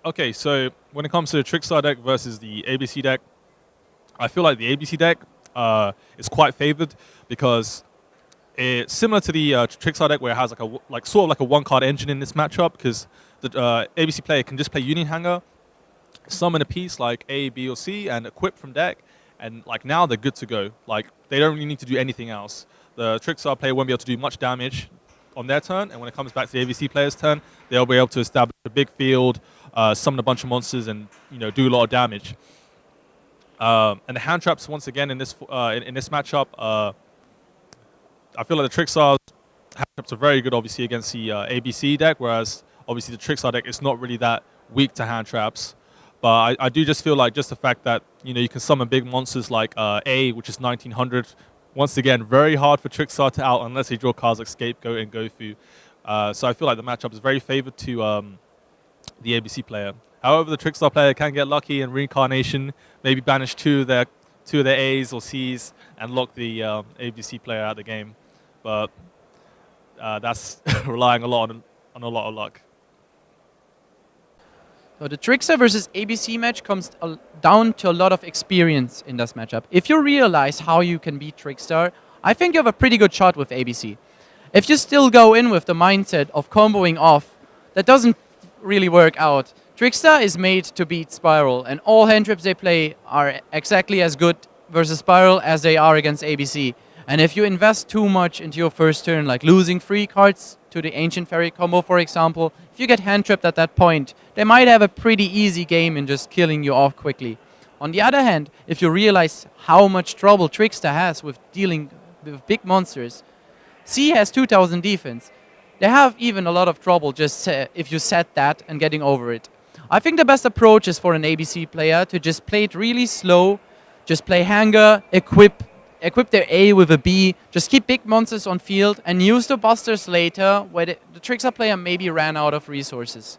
Okay, so when it comes to the Trickstar deck versus the ABC deck, I feel like the ABC deck is quite favored because it's similar to the Trickstar deck where it has like sort of like a one card engine in this matchup because the ABC player can just play Union Hanger, summon a piece like A, B, or C, and equip from deck, and like now they're good to go. Like they don't really need to do anything else. The Trickstar player won't be able to do much damage on their turn, and when it comes back to the ABC player's turn, they'll be able to establish a big field, summon a bunch of monsters, and do a lot of damage. And the hand traps once again in this in this matchup, I feel like the Trickstar hand traps are very good, obviously against the ABC deck, whereas obviously the Trickstar deck is not really that weak to hand traps. But I do just feel like just the fact that you can summon big monsters like A, which is 1900. Once again, very hard for Trickstar to out unless they draw cards like Scapegoat and Gofu. So I feel like the matchup is very favored to the ABC player. However, the Trickstar player can get lucky and Reincarnation, maybe banish two of their A's or C's and lock the ABC player out of the game. But that's relying a lot on a lot of luck. So the Trickster versus ABC match comes down to a lot of experience in this matchup. If you realize how you can beat Trickstar, I think you have a pretty good shot with ABC. If you still go in with the mindset of comboing off, that doesn't really work out. Trickstar is made to beat Spiral, and all hand traps they play are exactly as good versus Spiral as they are against ABC. And if you invest too much into your first turn, like losing 3 cards to the Ancient Fairy combo, for example, if you get hand trapped at that point, they might have a pretty easy game in just killing you off quickly. On the other hand, if you realize how much trouble Trickstar has with dealing with big monsters, C has 2000 defense. They have even a lot of trouble just if you set that and getting over it. I think the best approach is for an ABC player to just play it really slow, just play Hanger, equip their A with a B, just keep big monsters on field and use the busters later where the Trickstar player maybe ran out of resources.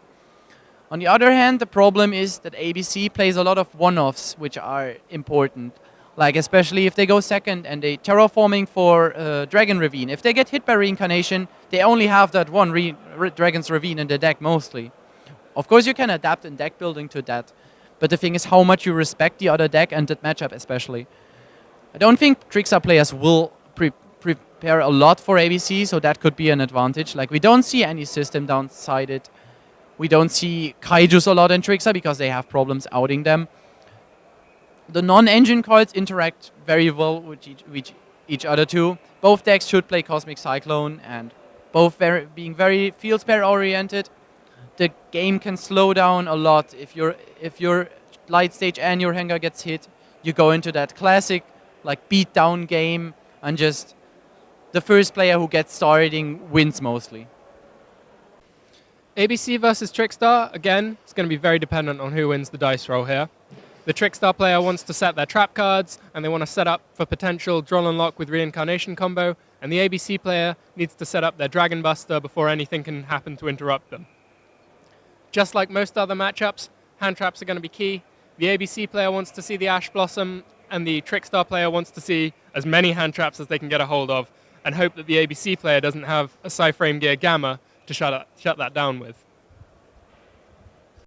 On the other hand, the problem is that ABC plays a lot of one-offs which are important. Like especially if they go second and they terraforming for Dragon Ravine. If they get hit by Reincarnation, they only have that one Dragon's Ravine in the deck mostly. Of course you can adapt in deck building to that, but the thing is how much you respect the other deck and that matchup especially. I don't think Trickstar players will prepare a lot for ABC, so that could be an advantage. Like we don't see any system downside it. We don't see Kaijus a lot in Trickstar because they have problems outing them. The non-engine cards interact very well with each other too. Both decks should play Cosmic Cyclone, and both being very field pair oriented. The game can slow down a lot if your light stage and your Hanger gets hit. You go into that classic like beat down game, and just the first player who gets starting wins mostly. ABC versus Trickstar, again, it's going to be very dependent on who wins the dice roll here. The Trickstar player wants to set their trap cards, and they want to set up for potential Droll and Lock with Reincarnation combo, and the ABC player needs to set up their Dragon Buster before anything can happen to interrupt them. Just like most other matchups, hand traps are going to be key. The ABC player wants to see the Ash Blossom, and the Trickstar player wants to see as many hand traps as they can get a hold of, and hope that the ABC player doesn't have a Psyframe Gear Gamma to shut that down with.